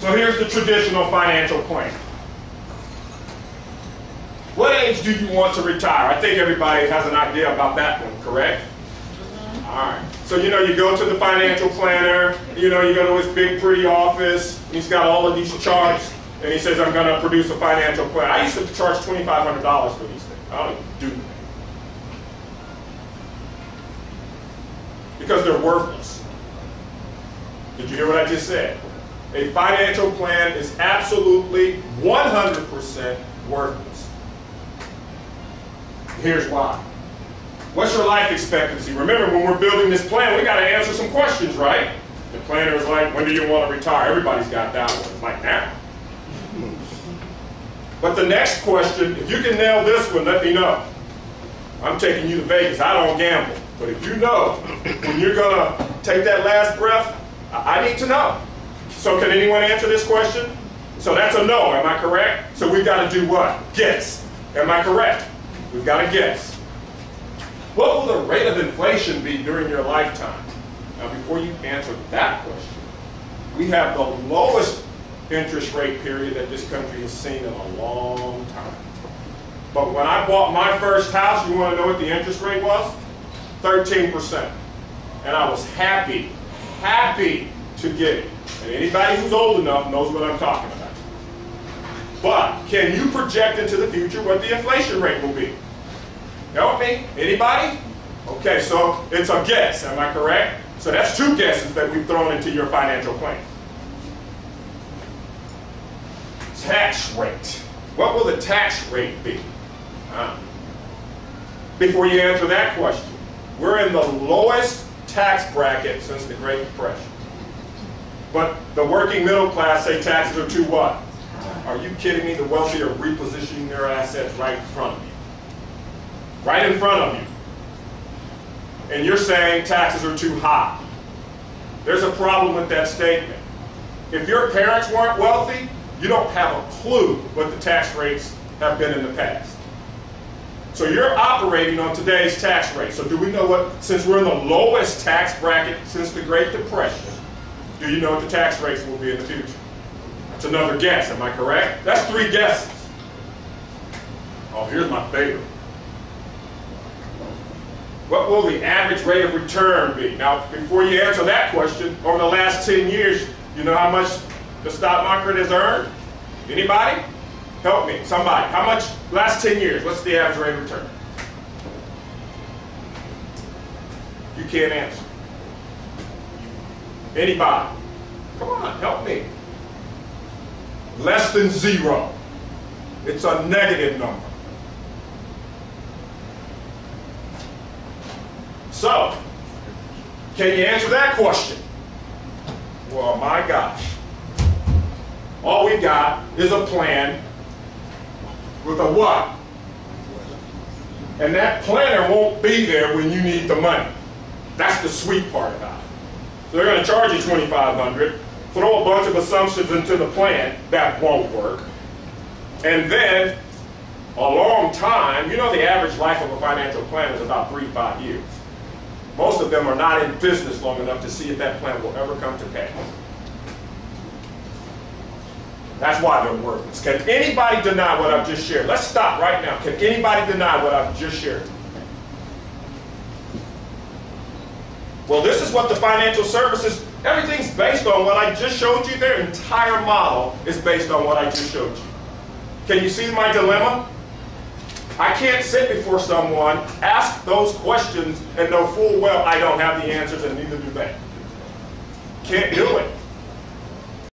So here's the traditional financial plan. What age do you want to retire? I think everybody has an idea about that one, correct? All right. So, you go to the financial planner, you go to his big, pretty office, and he's got all of these charts, and he says, I'm going to produce a financial plan. I used to charge $2,500 for these things. I don't even do them. Because they're worthless. Did you hear what I just said? A financial plan is absolutely 100% worthless. Here's why. What's your life expectancy? Remember, when we're building this plan, we got to answer some questions, right? The planner is like, when do you want to retire? Everybody's got that one. It's like, now. But the next question, if you can nail this one, let me know. I'm taking you to Vegas. I don't gamble. But if you know when you're going to take that last breath, I need to know. So can anyone answer this question? So that's a no, am I correct? So we've got to do what? Guess. Am I correct? We've got to guess. What will the rate of inflation be during your lifetime? Now, before you answer that question, we have the lowest interest rate period that this country has seen in a long time. But when I bought my first house, you want to know what the interest rate was? 13%. And I was happy to get it. And anybody who's old enough knows what I'm talking about. But can you project into the future what the inflation rate will be? Help me? Anybody? Okay, so it's a guess, am I correct? So that's two guesses that we've thrown into your financial plan. Tax rate. What will the tax rate be? Before you answer that question, we're in the lowest tax bracket since the Great Depression. But the working middle class say taxes are too what? Are you kidding me? The wealthy are repositioning their assets right in front of you. Right in front of you. And you're saying taxes are too high. There's a problem with that statement. If your parents weren't wealthy, you don't have a clue what the tax rates have been in the past. So you're operating on today's tax rate. So do we know what, since we're in the lowest tax bracket since the Great Depression, do you know what the tax rates will be in the future? That's another guess, am I correct? That's three guesses. Oh, here's my favorite. What will the average rate of return be? Now, before you answer that question, over the last 10 years, you know how much the stock market has earned? Anybody? Help me, somebody. How much, last 10 years, what's the average rate of return? You can't answer. Anybody? Come on, help me. Less than zero. It's a negative number. So, can you answer that question? Well, my gosh. All we got is a plan with a what? And that planner won't be there when you need the money. That's the sweet part about it. So they're going to charge you $2,500, throw a bunch of assumptions into the plan that won't work, and then a long time, you know the average life of a financial plan is about 3 to 5 years. Most of them are not in business long enough to see if that plan will ever come to pass. That's why they're worthless. Can anybody deny what I've just shared? Let's stop right now. Can anybody deny what I've just shared? Well, this is what the financial services, everything's based on what I just showed you. Their entire model is based on what I just showed you. Can you see my dilemma? I can't sit before someone, ask those questions, and know full well I don't have the answers and neither do they. Can't do it.